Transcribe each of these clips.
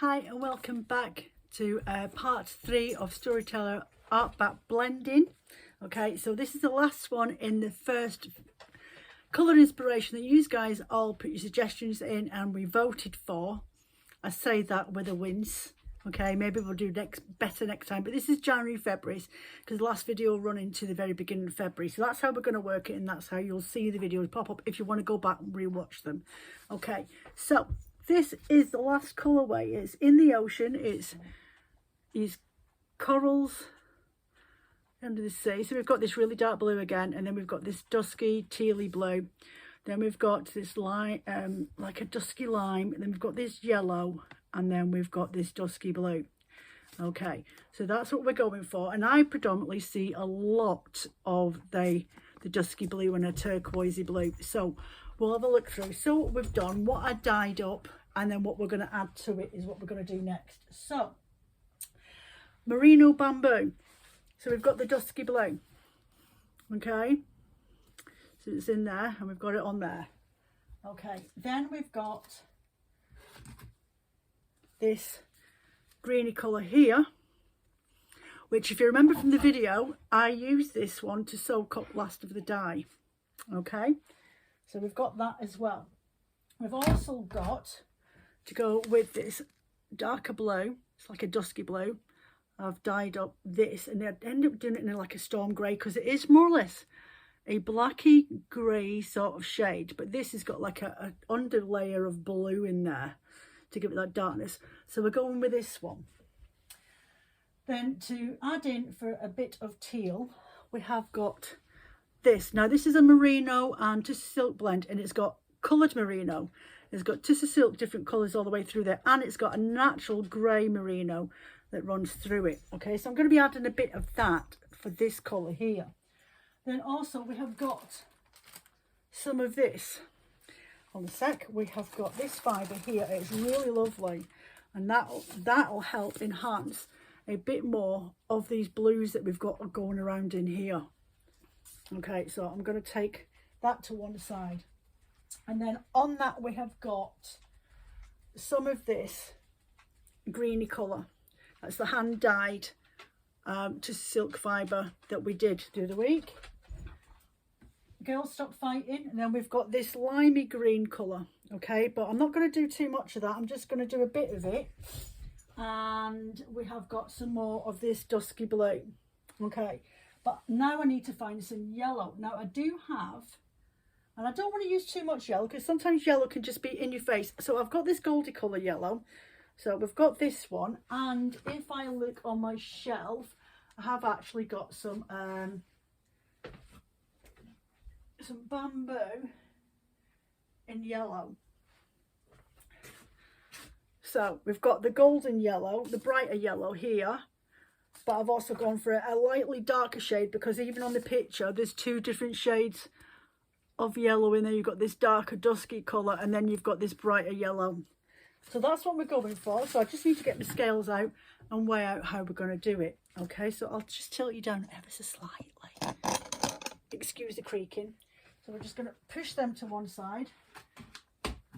Hi and welcome back to part 3 of Storyteller Art Back Blending. Okay, so this is the last one in the first colour inspiration that you guys all put your suggestions in and we voted for. I say that with a wince. Okay, maybe we'll do better next time, but this is January, February, because the last video will run into the very beginning of February. So that's how we're going to work it, and that's how you'll see the videos pop up if you want to go back and rewatch them. Okay, so this is the last colourway. It's in the ocean. It's corals under the sea. So we've got this really dark blue again, and then we've got this dusky tealy blue. Then we've got this lime, like a dusky lime, and then we've got this yellow, and then we've got this dusky blue. Okay, so that's what we're going for, and I predominantly see a lot of the dusky blue and a turquoisey blue. So we'll have a look through. So what we've done, what I dyed up, and then what we're going to add to it is what we're going to do next. So merino bamboo. So we've got the dusky blue. Okay, so it's in there and we've got it on there. Okay, then we've got this greeny colour here, which if you remember from the video, I used this one to soak up last of the dye. Okay, so we've got that as well. We've also got to go with this darker blue. It's like a dusky blue. I've dyed up this, and I ended up doing it in like a storm grey because it is more or less a blacky grey sort of shade, but this has got like a under layer of blue in there to give it that darkness. So we're going with this one. Then to add in for a bit of teal, we have got this. Now this is a merino and Tussah silk blend, and it's got coloured merino. It's got Tussah silk, different colours all the way through there, and it's got a natural grey merino that runs through it. Okay, so I'm going to be adding a bit of that for this colour here. Then also we have got some of this. On the sec, we have got this fibre here. It's really lovely, and that'll help enhance a bit more of these blues that we've got going around in here. Okay, so I'm going to take that to one side, and then on that we have got some of this greeny colour. That's the hand dyed Tussah silk fibre that we did the other week. Girls Stop Fighting. And then we've got this limey green colour. Okay, but I'm not going to do too much of that. I'm just going to do a bit of it. And we have got some more of this dusky blue. Okay, but now I need to find some yellow. Now I do have, and I don't want to use too much yellow because sometimes yellow can just be in your face. So I've got this goldy colour yellow. So we've got this one, and if I look on my shelf, I have actually got some bamboo in yellow. So we've got the golden yellow, the brighter yellow here, but I've also gone for a lightly darker shade because even on the picture there's two different shades of yellow in there. You've got this darker dusky colour, and then you've got this brighter yellow. So that's what we're going for. So I just need to get the scales out and weigh out how we're going to do it. Okay, so I'll just tilt you down ever so slightly. Excuse the creaking. So we're just going to push them to one side,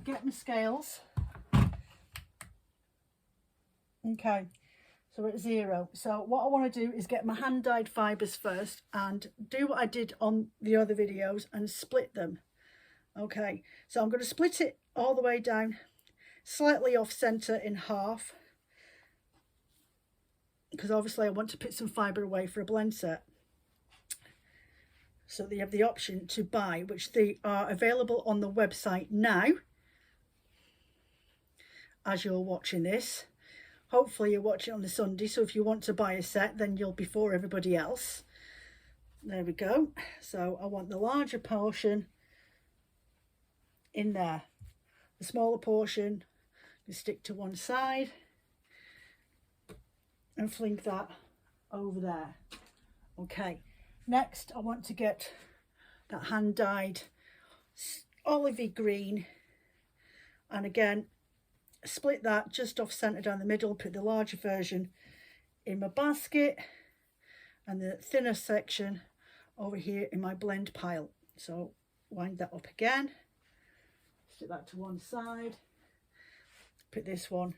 get my scales. Okay, so we're at 0. So what I want to do is get my hand dyed fibres first and do what I did on the other videos and split them. Okay, so I'm going to split it all the way down, slightly off centre in half, because obviously I want to put some fibre away for a blend set. So they have the option to buy, which they are available on the website now as you're watching this. Hopefully you're watching on the Sunday, so if you want to buy a set, then you'll be before everybody else. There we go. So I want the larger portion in there. The smaller portion, you stick to one side and fling that over there. Okay, next I want to get that hand dyed olivey green, and again split that just off centre down the middle, put the larger version in my basket and the thinner section over here in my blend pile. So wind that up again, stick that to one side, put this one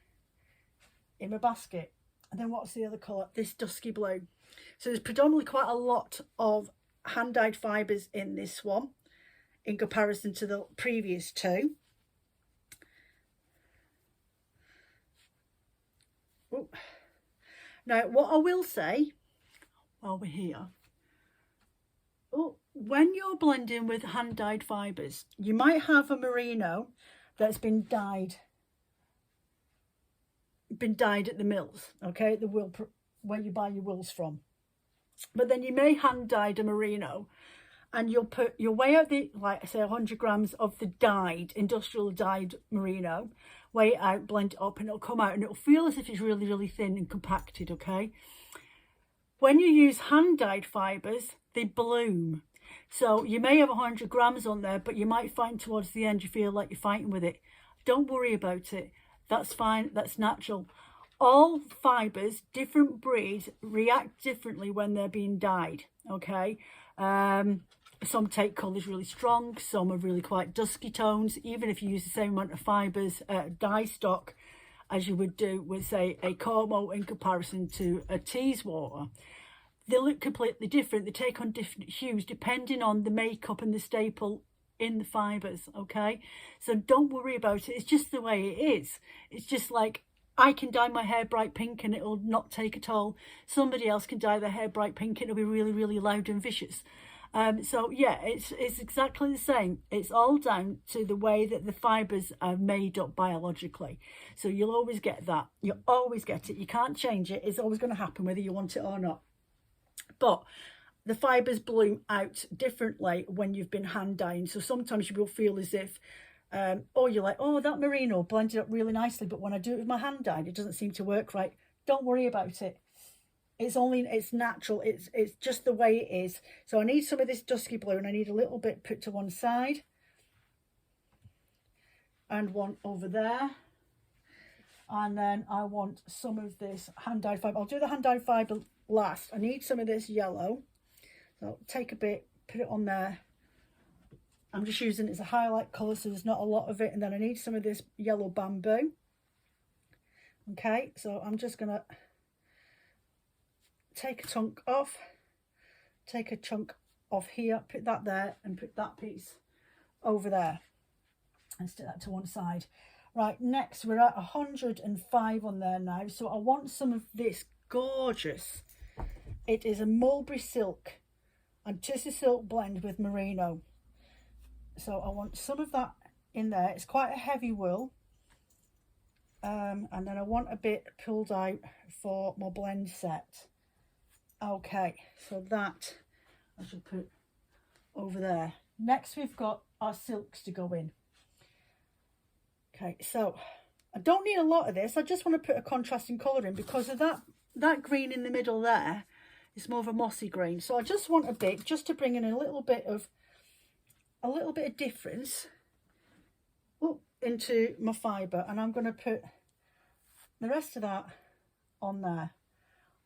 in my basket. And then what's the other colour? This dusky blue. So there's predominantly quite a lot of hand-dyed fibres in this one in comparison to the previous two. Ooh. Now, what I will say while we're here, when you're blending with hand-dyed fibres, you might have a merino that's been dyed at the mills, okay, the wool, where you buy your wools from. But then you may hand-dyed a merino, and you'll weigh out the, like I say, 100 grams of the dyed, industrial dyed merino, weigh it out, blend it up, and it'll come out and it'll feel as if it's really, really thin and compacted, okay? When you use hand-dyed fibres, they bloom. So you may have 100 grams on there, but you might find towards the end you feel like you're fighting with it. Don't worry about it. That's fine. That's natural. All fibres, different breeds, react differently when they're being dyed, okay? Some take colours really strong, some are really quite dusky tones. Even if you use the same amount of fibres, dye stock, as you would do with, say, a Como in comparison to a Teeswater, they look completely different. They take on different hues depending on the makeup and the staple in the fibres, okay? So don't worry about it. It's just the way it is. It's just like, I can dye my hair bright pink and it'll not take at all. Somebody else can dye their hair bright pink and it'll be really, really loud and vicious. So yeah, it's exactly the same. It's all down to the way that the fibres are made up biologically. So you'll always get that. You'll always get it. You can't change it. It's always going to happen whether you want it or not. But the fibres bloom out differently when you've been hand dyeing. So sometimes you will feel as if, you're like, oh, that merino blended up really nicely, but when I do it with my hand dyed, it doesn't seem to work right. Don't worry about it. It's natural. It's just the way it is. So I need some of this dusky blue, and I need a little bit put to one side and one over there. And then I want some of this hand-dyed fibre. I'll do the hand-dyed fibre last. I need some of this yellow. So take a bit, put it on there. I'm just using it as a highlight colour, so there's not a lot of it. And then I need some of this yellow bamboo. Okay, so I'm just going to take a chunk off. Take a chunk off here, put that there, and put that piece over there. And stick that to one side. Right, next we're at 105 on there now. So I want some of this gorgeous. It is a mulberry silk and tissue silk blend with merino. So I want some of that in there. It's quite a heavy wool. And then I want a bit pulled out for my blend set. Okay, so that I should put over there. Next we've got our silks to go in. Okay, so I don't need a lot of this. I just want to put a contrasting colour in because of that green in the middle there. It's more of a mossy green. So I just want a bit, just to bring in a little bit of difference into my fibre. And I'm going to put the rest of that on there.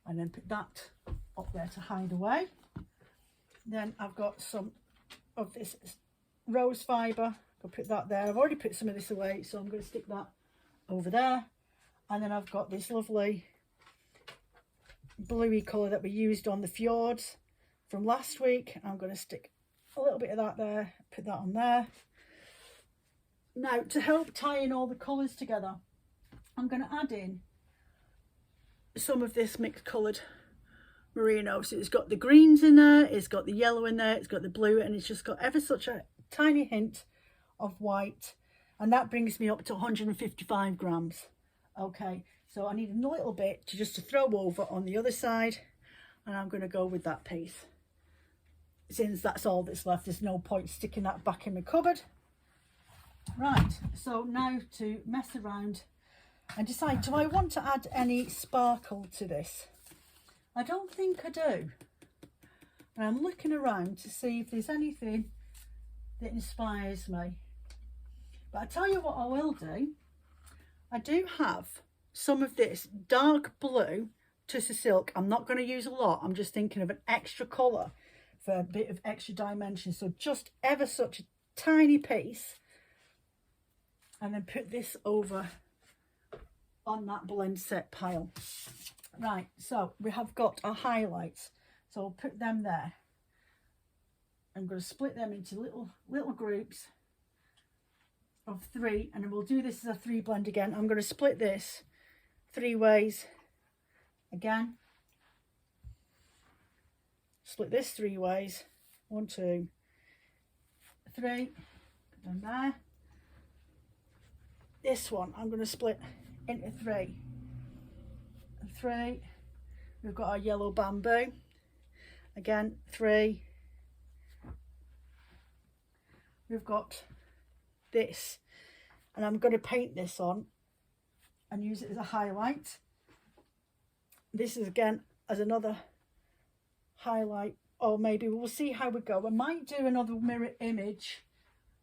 And then put that up there to hide away. Then I've got some of this rose fibre. I'll put that there. I've already put some of this away, so I'm going to stick that over there. And then I've got this lovely bluey colour that we used on the fjords from last week. I'm going to stick a little bit of that there, put that on there. Now, to help tie in all the colours together, I'm going to add in some of this mixed coloured merino. So it's got the greens in there, it's got the yellow in there, it's got the blue, and it's just got ever such a tiny hint of white, and that brings me up to 155 grams. Okay, so I need a little bit to throw over on the other side, and I'm going to go with that piece. Since that's all that's left, there's no point sticking that back in the cupboard. Right, so now to mess around and decide, do I want to add any sparkle to this? I don't think I do. And I'm looking around to see if there's anything that inspires me. But I tell you what I will do. I do have some of this dark blue tissue silk. I'm not going to use a lot. I'm just thinking of an extra colour for a bit of extra dimension. So just ever such a tiny piece. And then put this over on that blend set pile. Right, so we have got our highlights, so I'll put them there. I'm going to split them into little groups of 3, and we'll do this as a 3 blend again. I'm going to split this 3 ways again, split this 3 ways, 1 2 3, done there. This one I'm going to split into 3 and 3. We've got our yellow bamboo again, 3. We've got this, and I'm going to paint this on and use it as a highlight. This is again as another highlight, or maybe we'll see how we go. I might do another mirror image,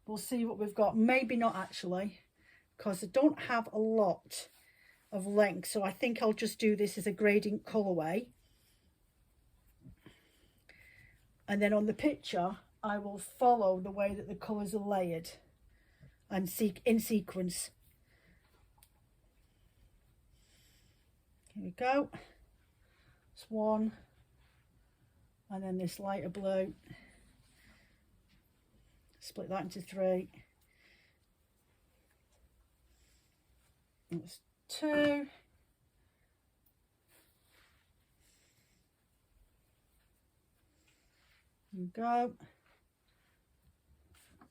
we'll see what we've got. Maybe not actually, because I don't have a lot of length, so I think I'll just do this as a gradient colorway, and then on the picture I will follow the way that the colours are layered and in sequence. Here we go. It's 1, and then this lighter blue. Split that into 3. That's 2. Here we go.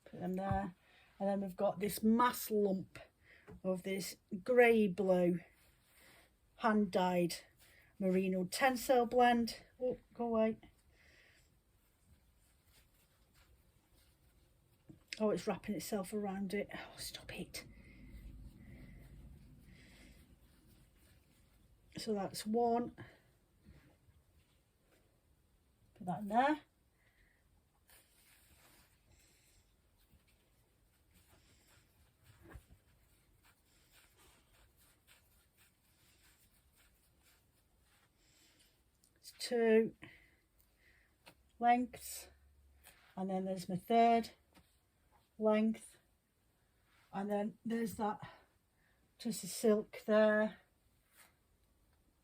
Put them there. And then we've got this mass lump of this grey blue hand dyed merino tencel blend. Oh, go away. Oh, it's wrapping itself around it. Oh, stop it. So that's 1. Put that in there. It's 2 lengths, and then there's my 3rd length, and then there's that just a silk there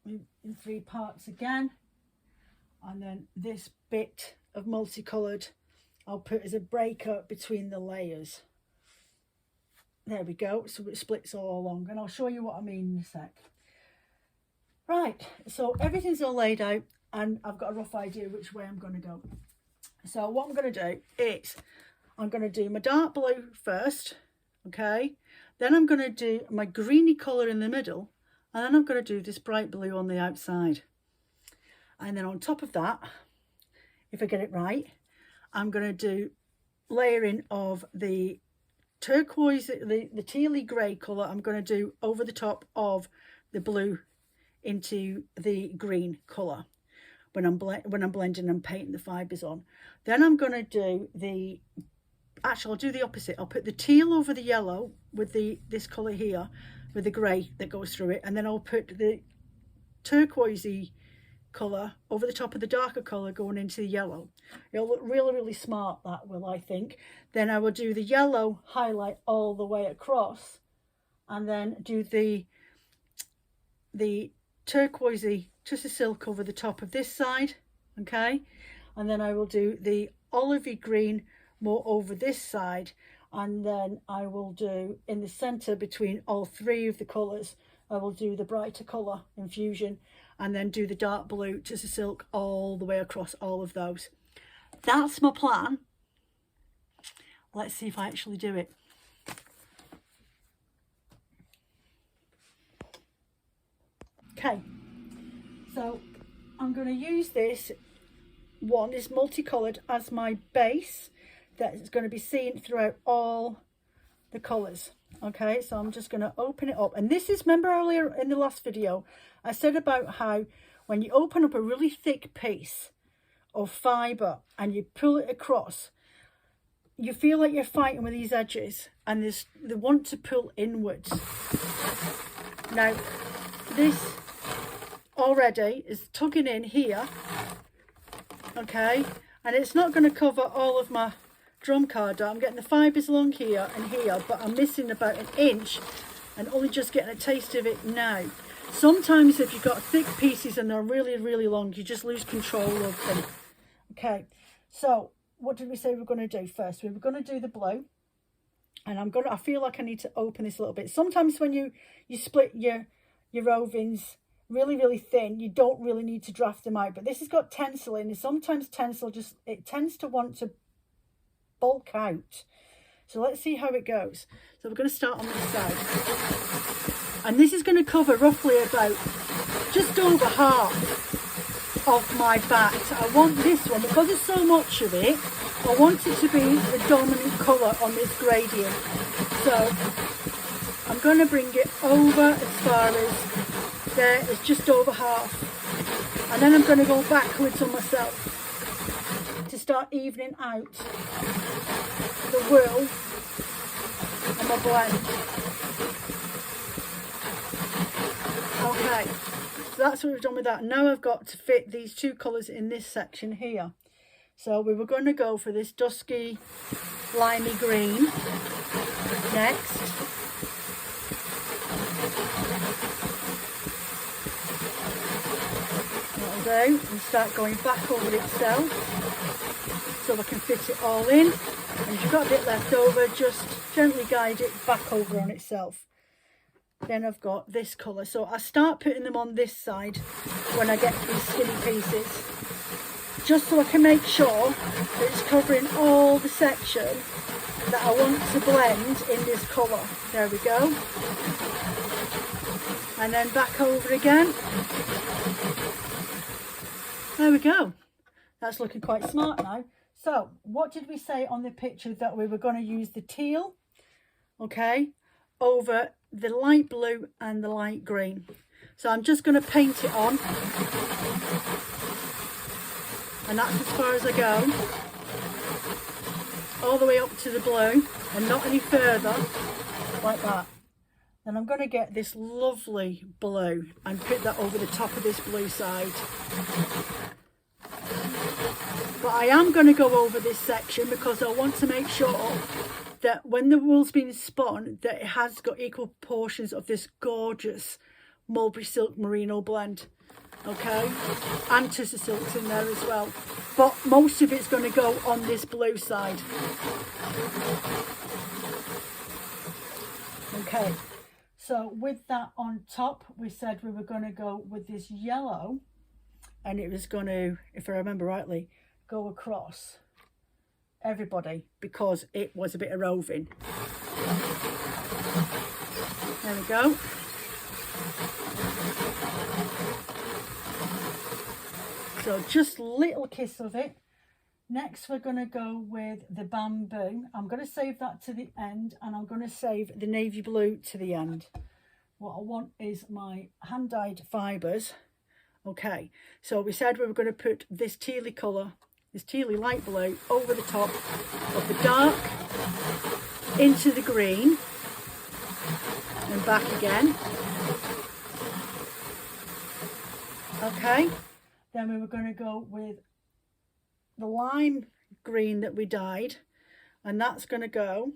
in 3 parts again, and then this bit of multicoloured I'll put as a breaker between the layers. There we go, so it splits all along, and I'll show you what I mean in a sec. Right, so everything's all laid out and I've got a rough idea which way I'm going to go. So what I'm going to do is I'm going to do my dark blue first, okay, then I'm going to do my greeny colour in the middle, and then I'm going to do this bright blue on the outside. And then on top of that, if I get it right, I'm going to do layering of the turquoise, the tealy grey colour I'm going to do over the top of the blue into the green colour when I'm blending and painting the fibres on. Then I'm going to do the, actually I'll do the opposite. I'll put the teal over the yellow with this colour here with the grey that goes through it, and then I'll put the turquoisey colour over the top of the darker colour going into the yellow. It'll look really, really smart, that will, I think. Then I will do the yellow highlight all the way across, and then do the turquoisey Tussar silk over the top of this side, okay, and then I will do the olivey green more over this side, and then I will do in the center between all 3 of the colors, I will do the brighter color infusion, and then do the dark blue Tussar silk all the way across all of those. That's my plan. Let's see if I actually do it. Okay, so I'm going to use this multicolored as my base that is going to be seen throughout all the colors. Okay, so I'm just going to open it up, and this is, remember earlier in the last video I said about how when you open up a really thick piece of fibre and you pull it across, you feel like you're fighting with these edges, and they want to pull inwards. Now this already is tugging in here, okay, and it's not going to cover all of my drum card. I'm getting the fibres along here and here, but I'm missing about 1 inch and only just getting a taste of it now. Sometimes if you've got thick pieces and they're really, really long, you just lose control of them. Okay, so what did we say we were going to do first? We were going to do the blue. And I feel like I need to open this a little bit. Sometimes when you split your rovings really, really thin, you don't really need to draft them out. But this has got tencel in, and sometimes tencel it tends to want to bulk out. So let's see how it goes. So we're going to start on this side. And this is going to cover roughly about just over half of my bat. I want this one, because there's so much of it, I want it to be the dominant colour on this gradient. So I'm going to bring it over as far as there is just over half. And then I'm going to go backwards on myself to start evening out the wool and my blend. Okay, so that's what we've done with that. Now I've got to fit these two colours in this section here. So we were going to go for this dusky limey green next. That'll do, and start going back over itself so I can fit it all in. And if you've got a bit left over, just gently guide it back over on itself. Then I've got this colour. So I start putting them on this side when I get these skinny pieces, just so I can make sure that it's covering all the section that I want to blend in this colour. There we go. And then back over again. There we go. That's looking quite smart now. So what did we say on the picture? That we were going to use the teal, okay, over the light blue and the light green. So I'm just going to paint it on. And that's as far as I go, all the way up to the blue and not any further, like that. Then I'm going to get this lovely blue and put that over the top of this blue side. But I am going to go over this section because I want to make sure that when the wool's been spun, that it has got equal portions of this gorgeous mulberry silk merino blend. Okay, and Tussar silks in there as well, but most of it's going to go on this blue side. Okay, so with that on top, we said we were going to go with this yellow, and it was going to, if I remember rightly, go across everybody because it was a bit of roving. There we go. So just little kiss of it. Next we're going to go with the bamboo. I'm going to save that to the end, and I'm going to save the navy blue to the end. What I want is my hand dyed fibres. Okay, so we said we were going to put this tealy colour, this tealy light blue, over the top of the dark into the green and back again. Okay. Then we were going to go with the lime green that we dyed, and that's going to go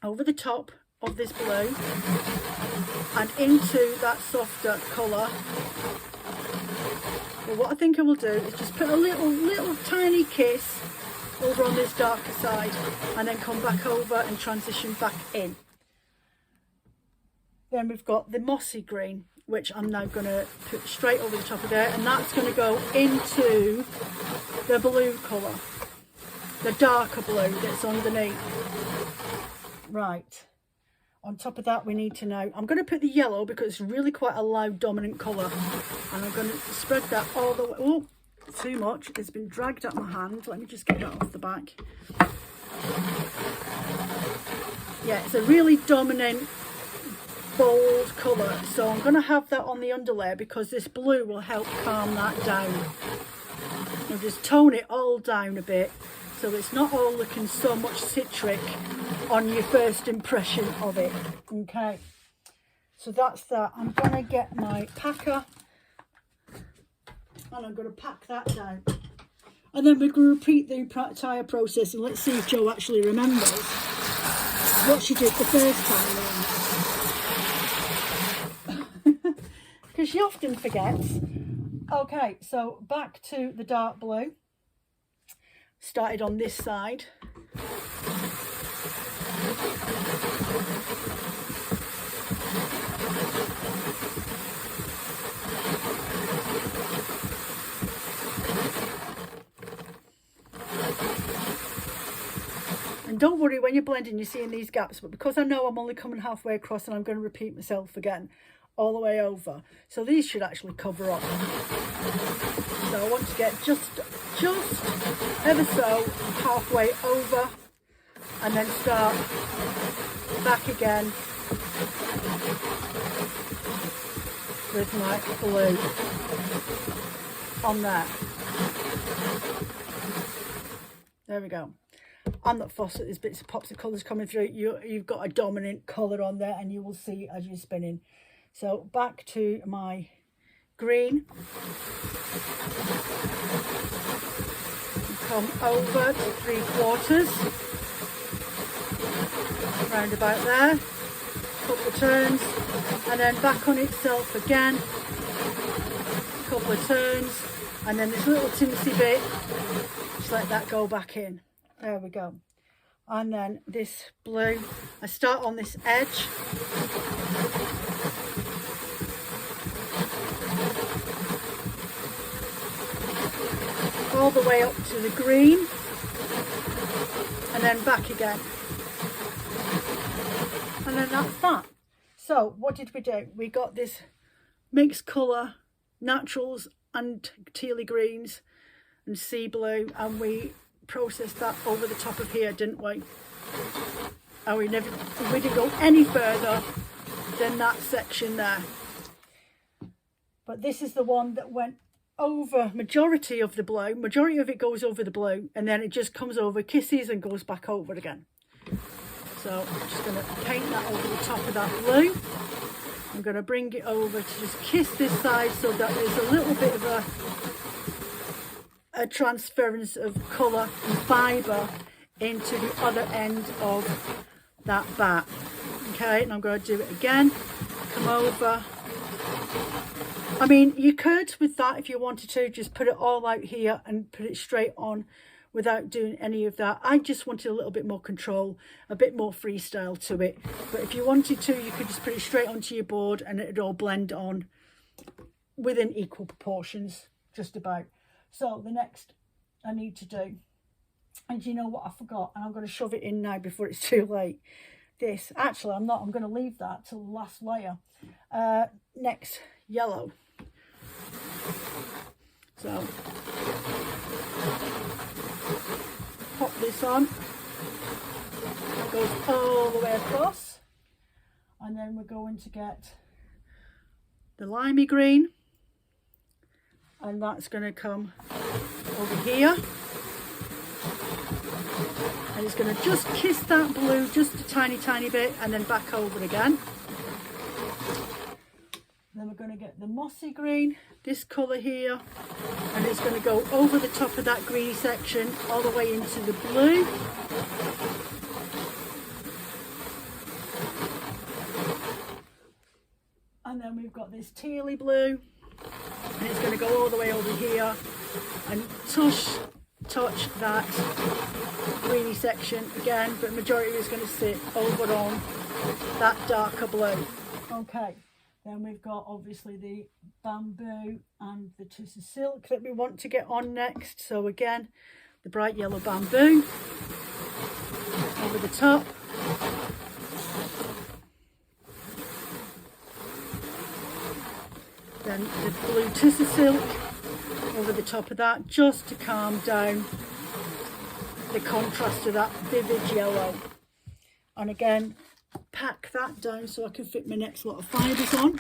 over the top of this blue and into that softer colour. But what I think I will do is just put a little tiny kiss over on this darker side and then come back over and transition back in. Then we've got the mossy green, which I'm now going to put straight over the top of there, and that's going to go into the blue colour, the darker blue that's underneath. Right, on top of that we need to know, I'm going to put the yellow because it's really quite a loud dominant colour, and I'm going to spread that all the way. Oh, too much, it's been dragged out my hand. Let me just get that off the back. Yeah, it's a really dominant bold colour, so I'm going to have that on the underlayer because this blue will help calm that down. I'll just tone it all down a bit so it's not all looking so much citric on your first impression of it. Okay, so that's that. I'm going to get my packer and I'm going to pack that down, and then we're going to repeat the entire process, and let's see if Jo actually remembers what she did the first time around. she often forgets. Okay, so back to the dark blue. Started on this side. And don't worry when you're blending, you're seeing these gaps, but because I know I'm only coming halfway across and I'm going to repeat myself again all the way over, so these should actually cover up. So I want to get just ever so halfway over and then start back again with my blue on there. There we go. I'm not fussed that there's bits of pops of colours coming through. You've got a dominant colour on there, and you will see as you're spinning. So back to my green. Come over to 3/4. Round about there. Couple of turns, and then back on itself again. Couple of turns, and then this little tinsy bit. Just let that go back in. There we go. And then this blue, I start on this edge. All the way up to the green. And then back again. And then that's that. So what did we do? We got this mixed colour, naturals and tealy greens and sea blue, and we processed that over the top of here, didn't we? And we didn't go any further than that section there. But this is the one that went over majority of the blue. Majority of it goes over the blue, and then it just comes over, kisses, and goes back over again. So I'm just going to paint that over the top of that blue. I'm going to bring it over to just kiss this side so that there's a little bit of a transference of colour and fibre into the other end of that bat. Okay, and I'm going to do it again. Come over. I mean, you could with that, if you wanted to, just put it all out here and put it straight on without doing any of that. I just wanted a little bit more control, a bit more freestyle to it. But if you wanted to, you could just put it straight onto your board and it'd all blend on within equal proportions, just about. So the next I need to do, and you know what, I forgot, and I'm going to shove it in now before it's too late. This, actually I'm not, I'm going to leave that till the last layer. Next, yellow. So pop this on, it goes all the way across, and then we're going to get the limey green, and that's going to come over here, and it's going to just kiss that blue just a tiny bit, and then back over again. Then we're going to get the mossy green, this colour here, and it's going to go over the top of that greeny section all the way into the blue. And then we've got this tealy blue, and it's going to go all the way over here and touch that greeny section again, but majority is going to sit over on that darker blue. Okay. Then we've got obviously the bamboo and the Tussah silk that we want to get on next. So again, the bright yellow bamboo over the top. Then the blue Tussah silk over the top of that, just to calm down the contrast to that vivid yellow. And again, pack that down so I can fit my next lot of fibres on.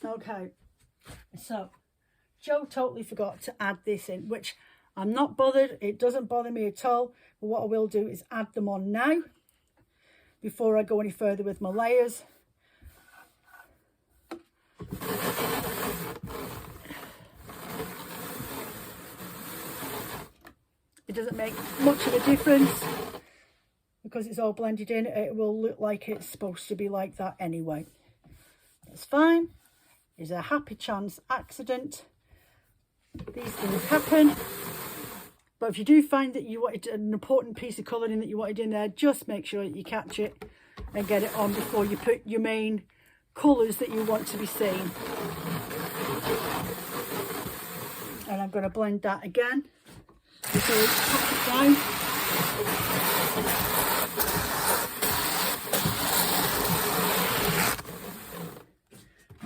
Okay, so Joe totally forgot to add this in, which I'm not bothered, it doesn't bother me at all, but what I will do is add them on now before I go any further with my layers. It doesn't make much of a difference because it's all blended in. It will look like it's supposed to be like that anyway. That's fine. It's a happy chance accident. These things happen. But if you do find that you wanted an important piece of colouring that you wanted in there, just make sure that you catch it and get it on before you put your main colours that you want to be seen. And I'm going to blend that again. So pat it down.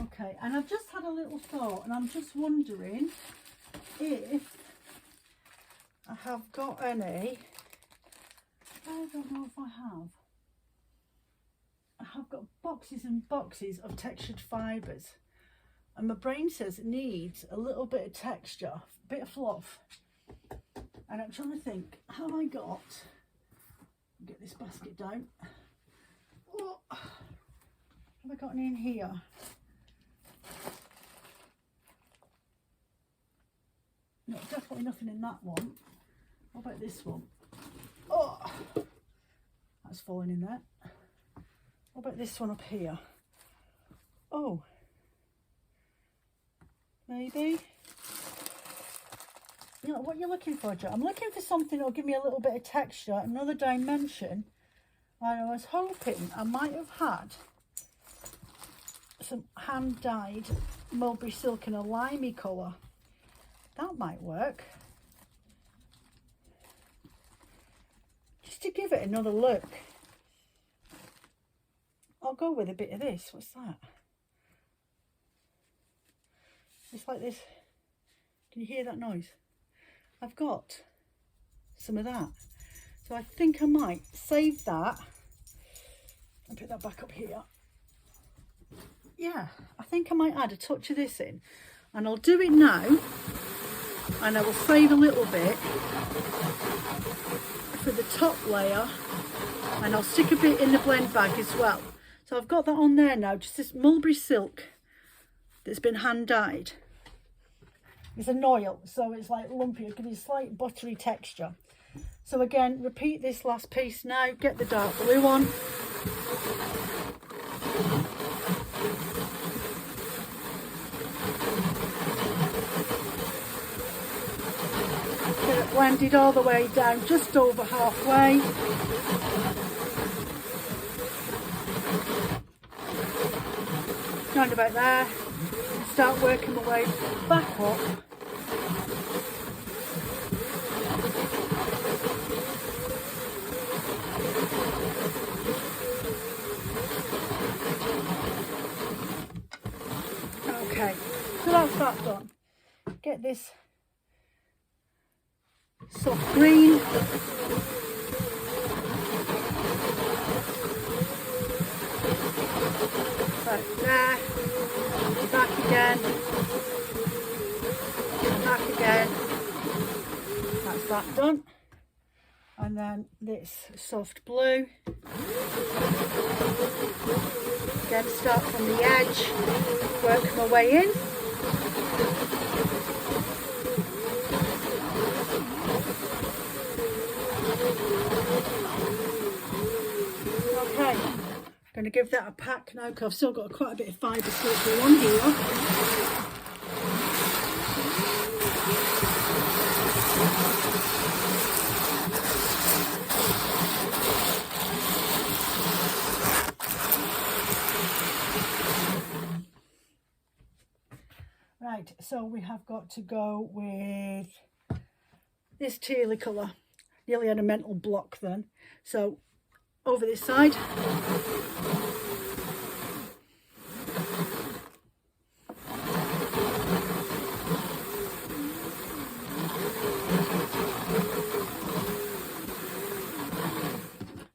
Okay, and I've just had a little thought, and I'm just wondering if I have got any. I don't know if I have. I have got boxes and boxes of textured fibres, and my brain says it needs a little bit of texture, a bit of fluff. And I'm trying to think, have I got, get this basket down, oh, have I got any in here? No, definitely nothing in that one. What about this one? Oh, that's falling in there. What about this one up here? Oh, maybe. You know, what you're looking for, Jo? I'm looking for something that'll give me a little bit of texture, another dimension. And I was hoping I might have had some hand-dyed mulberry silk in a limey colour. That might work. Just to give it another look. I'll go with a bit of this. What's that? It's like this. Can you hear that noise? I've got some of that. So I think I might save that and put that back up here. Yeah, I think I might add a touch of this in. And I'll do it now. And I will save a little bit for the top layer. And I'll stick a bit in the blend bag as well. So I've got that on there now. Just this mulberry silk that's been hand dyed. It's an oil, so it's like lumpy. It'll give you a slight buttery texture. So again, repeat this last piece now. Get the dark blue on. Get it blended all the way down, just over halfway. Round about there. Start working my way back up. Okay, so that's that done. Get this soft green. Right there. Back again. Back again. That's that done. And then this soft blue. Again, start from the edge, work my way in. Okay, I'm going to give that a pack now because I've still got quite a bit of fibre still on here. Right, so we have got to go with this tealy colour. Nearly had a mental block then. So over this side.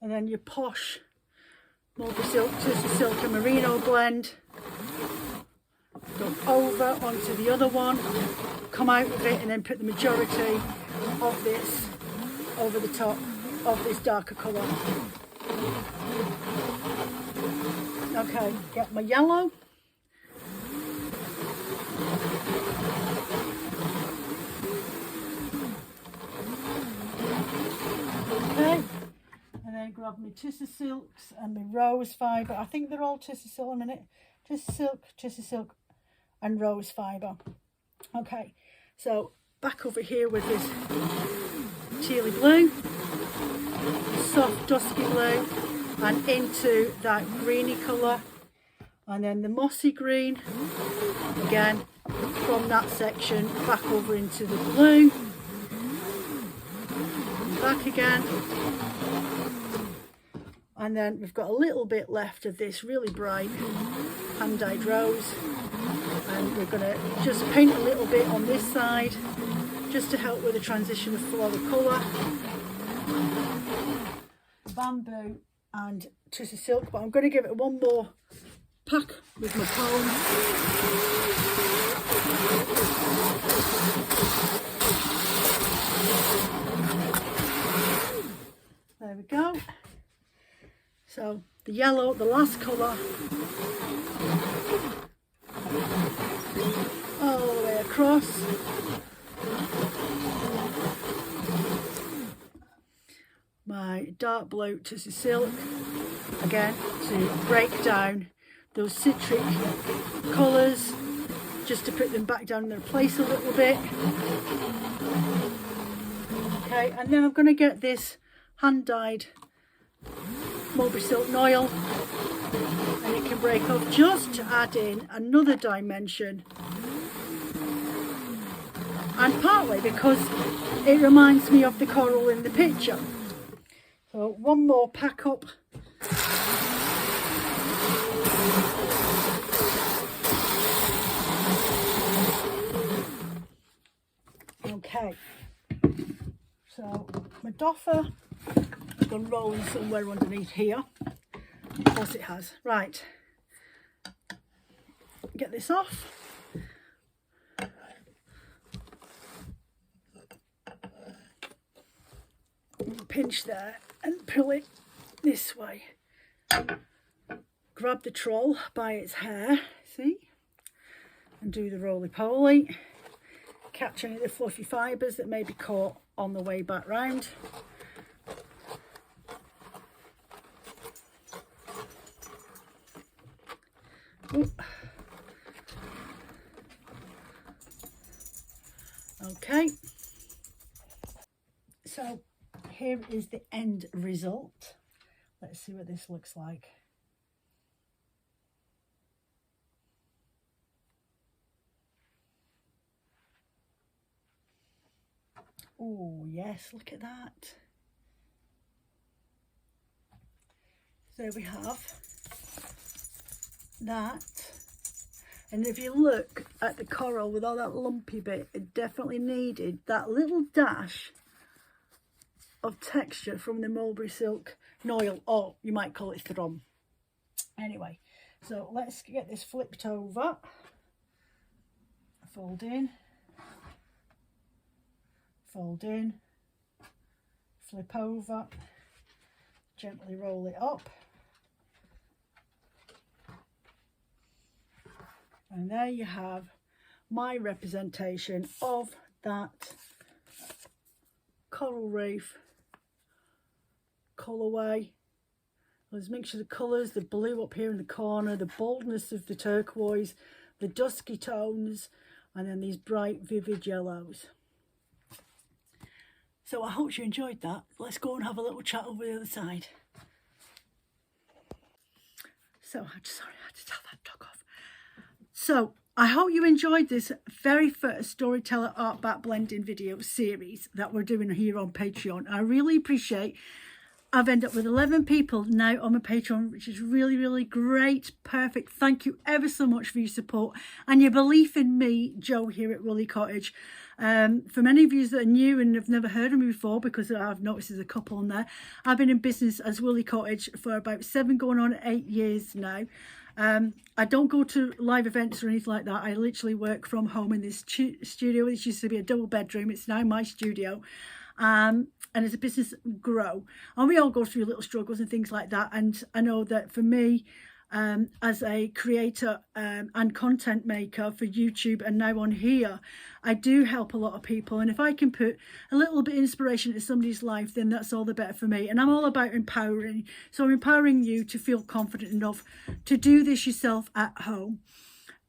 And then your posh mulberry silk, tissue silk and merino blend. Go over onto the other one, come out with it, and then put the majority of this over the top of this darker colour. Okay, get my yellow. then grab my Tissa Silks and my Rose Fibre. I think they're all Tissa Silk a minute. Tissa Silk and Rose Fibre. Okay, so back over here with this tealy blue, soft dusky blue, and into that greeny colour, and then the mossy green again from that section back over into the blue, back again, and then we've got a little bit left of this really bright hand-dyed rose, and we're going to just paint a little bit on this side just to help with the transition of floral colour. Bamboo and Tissa Silk, but I'm going to give it one more pack with my palm. There we go. So the yellow, the last colour, all the way across. My dark blue Tissa Silk, again to break down those citric colours, just to put them back down in their place a little bit. Okay, and then I'm going to get this hand-dyed Mulberry Silk Noil, and it can break off just to add in another dimension, and partly because it reminds me of the coral in the picture. So one more pack up. Okay, so my doffer has gone rolling somewhere underneath here. Of course it has. Right, get this off. Pinch there and pull it this way. Grab the troll by its hair, see, and do the roly-poly. Catch any of the fluffy fibres that may be caught on the way back round. Ooh. Okay, so here is the end result. Let's see what this looks like. Oh yes, look at that. So we have that, and if you look at the coral with all that lumpy bit, it definitely needed that little dash of texture from the Mulberry Silk Noil, or you might call it Thrum. Anyway, so let's get this flipped over, fold in, fold in, flip over, gently roll it up, and there you have my representation of that coral reef colourway. There's mixtures of colours, the blue up here in the corner, the boldness of the turquoise, the dusky tones, and then these bright vivid yellows. So I hope you enjoyed that. Let's go and have a little chat over the other side. So sorry, I had to tell that dog off. So I hope you enjoyed this very first Storyteller Art Back Blending video series that we're doing here on Patreon. I really appreciate. I've ended up with 11 people now on my Patreon, which is really, really great. Perfect. Thank you ever so much for your support and your belief in me, Jo, here at Woolly Cottage. For many of you that are new and have never heard of me before, because I've noticed there's a couple on there, I've been in business as Woolly Cottage for about 7 going on 8 years now. I don't go to live events or anything like that. I literally work from home in this studio. This used to be a double bedroom. It's now my studio. And as a business grow, and we all go through little struggles and things like that, and I know that for me, as a creator and content maker for YouTube and now on here. I do help a lot of people, and if I can put a little bit of inspiration into somebody's life, then that's all the better for me. And I'm all about empowering, so I'm empowering you to feel confident enough to do this yourself at home.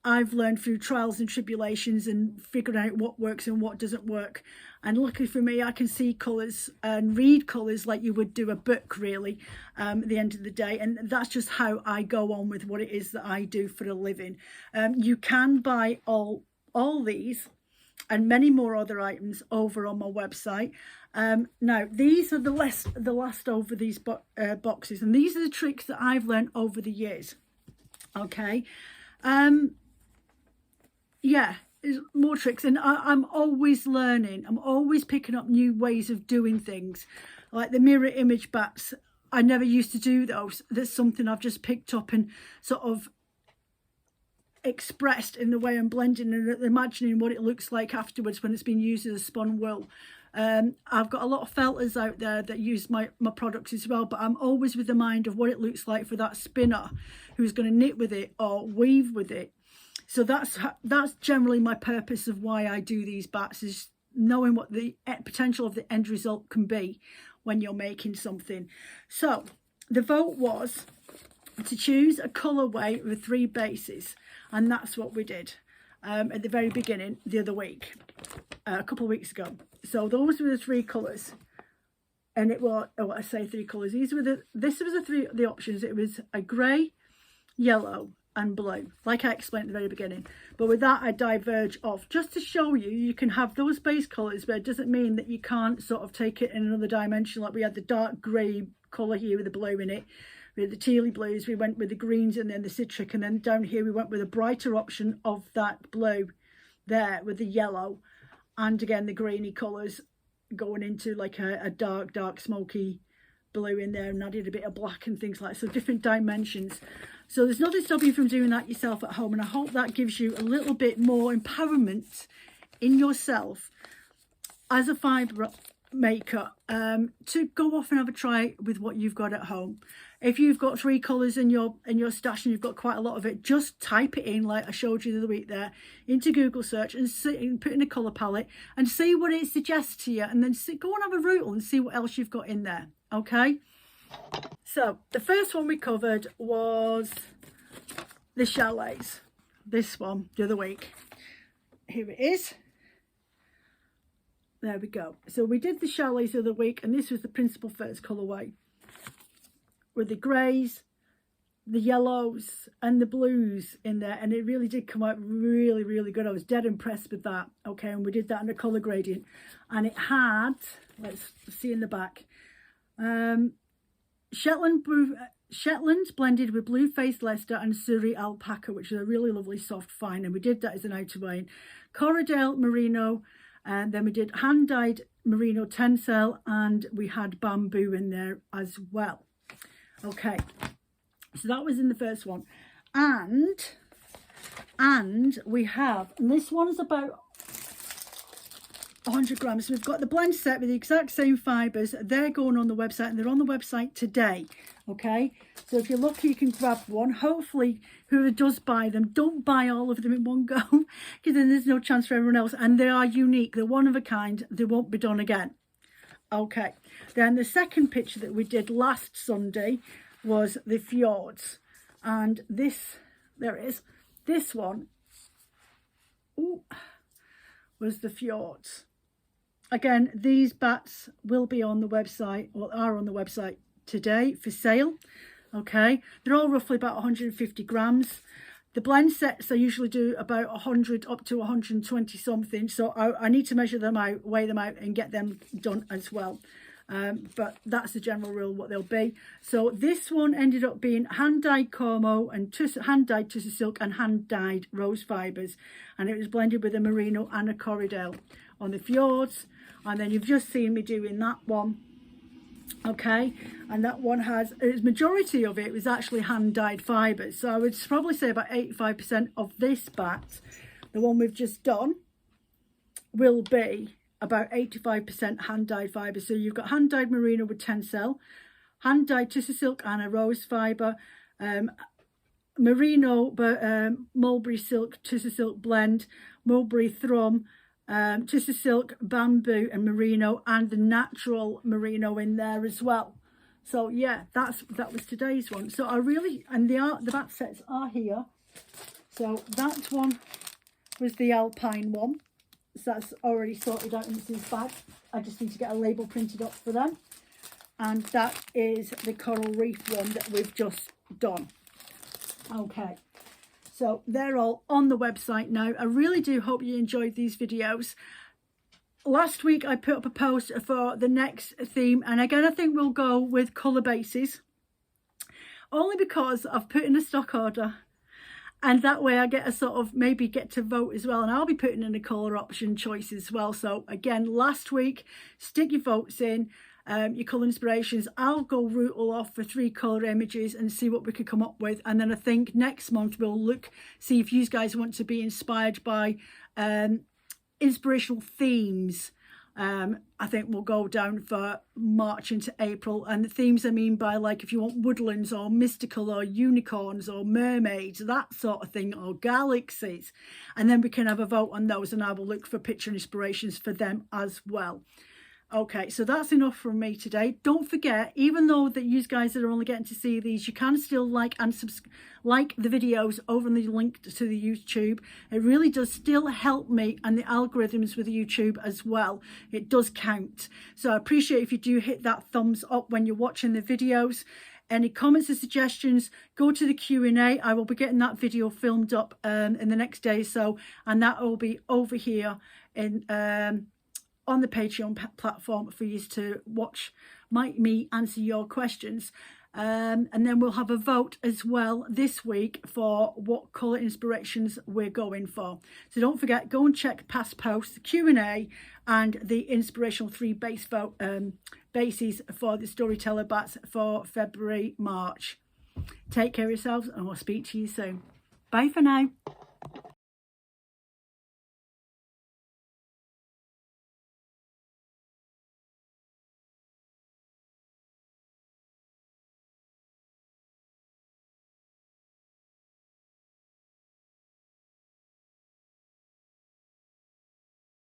I've learned through trials and tribulations and figuring out what works and what doesn't work. And luckily for me, I can see colours and read colours like you would do a book, really, at the end of the day. And that's just how I go on with what it is that I do for a living. You can buy all these and many more other items over on my website. Now, these are the last over these boxes. And these are the tricks that I've learned over the years. Okay. Yeah, there's more tricks, and I'm always learning. I'm always picking up new ways of doing things, like the mirror image bats. I never used to do those. That's something I've just picked up and sort of expressed in the way I'm blending and imagining what it looks like afterwards when it's been used as a spun wool. I've got a lot of felters out there that use my products as well, but I'm always with the mind of what it looks like for that spinner who's going to knit with it or weave with it. So that's generally my purpose of why I do these bats, is knowing what the potential of the end result can be when you're making something. So the vote was to choose a colourway with 3 bases, and that's what we did at the very beginning the other week, a couple of weeks ago. So those were the 3 colours, and it was, oh, I say 3 colours. This was the options. It was a grey, yellow, and blue, like I explained at the very beginning. But with that, I diverge off just to show you can have those base colours, but it doesn't mean that you can't sort of take it in another dimension. Like we had the dark grey colour here with the blue in it, with the tealy blues, we went with the greens and then the citric, and then down here we went with a brighter option of that blue there with the yellow, and again the greeny colours going into like a dark smoky blue in there, and added a bit of black and things like that. So different dimensions. So there's nothing stopping you from doing that yourself at home, and I hope that gives you a little bit more empowerment in yourself as a fibre maker, to go off and have a try with what you've got at home. If you've got 3 colours in your stash and you've got quite a lot of it, just type it in like I showed you the other week there into Google search and put in a colour palette and see what it suggests to you, and then go and have a rootle and see what else you've got in there. Okay, so the first one we covered was the chalets. This one the other week. Here it is. There we go. So we did the chalets the other week, and this was the principal first colourway with the greys, the yellows and the blues in there, and it really did come out really, really good. I was dead impressed with that. Okay, and we did that in a colour gradient, and it had, let's see in the back, Shetland blended with blue faced Leicester and Surrey alpaca, which is a really lovely soft fine, and we did that as an outerwear. Corriedale merino, and then we did hand dyed merino tencel, and we had bamboo in there as well. Okay, so that was in the first one, and we have, and this one is about 100 grams. So we've got the blend set with the exact same fibres. They're going on the website, and they're on the website today. Okay, so if you're lucky, you can grab one. Hopefully, whoever does buy them, don't buy all of them in one go, because then there's no chance for everyone else. And they are unique. They're one of a kind. They won't be done again. Okay, then the second picture that we did last Sunday was the fjords, and this, there it is. This one, ooh, was the fjords. Again, these bats will be on the website, or are on the website today for sale. Okay, they're all roughly about 150 grams. The blend sets I usually do about 100 up to 120 something, so I need to measure them out, weigh them out, and get them done as well. But that's the general rule what they'll be. So this one ended up being hand dyed Como and hand dyed Tussar silk and hand dyed rose fibres, and it was blended with a merino and a Corriedale on the fjords. And then you've just seen me doing that one. Okay, and that one has, its majority of it was actually hand dyed fibres, so I would probably say about 85% of this bat, the one we've just done, will be about 85% hand dyed fibres. So you've got hand dyed merino with tencel, hand dyed Tussar silk and a rose fibre, merino, but mulberry silk, tussar silk blend, mulberry thrum, tussar silk, bamboo and merino, and the natural merino in there as well. So yeah, that was today's one. So I really, and the back sets are here. So that one was the alpine one. So that's already sorted out in this bag. I just need to get a label printed up for them. And that is the coral reef one that we've just done. Okay, so they're all on the website now. I really do hope you enjoyed these videos. Last week I put up a post for the next theme, and again I think we'll go with colour bases, only because I've put in a stock order, and that way I get a sort of maybe get to vote as well, and I'll be putting in a colour option choice as well. So again, last week, stick your votes in, your colour inspirations. I'll go rootle off for 3 colour images and see what we could come up with, and then I think next month we'll see if you guys want to be inspired by inspirational themes. I think we'll go down for March into April, and the themes I mean by, like, if you want woodlands or mystical or unicorns or mermaids, that sort of thing, or galaxies, and then we can have a vote on those, and I will look for picture inspirations for them as well. Okay, so that's enough from me today. Don't forget, even though that you guys that are only getting to see these, you can still like and like the videos over in the link to the YouTube. It really does still help me and the algorithms with YouTube as well. It does count. So I appreciate if you do hit that thumbs up when you're watching the videos. Any comments or suggestions, go to the Q&A. I will be getting that video filmed up in the next day or so, and that will be over here in on the Patreon platform for you to watch me answer your questions. And then we'll have a vote as well this week for what colour inspirations we're going for. So don't forget, go and check past posts, the Q&A, and the inspirational 3 base vote bases for the Storyteller Bats for February, March. Take care of yourselves, and I'll speak to you soon. Bye for now.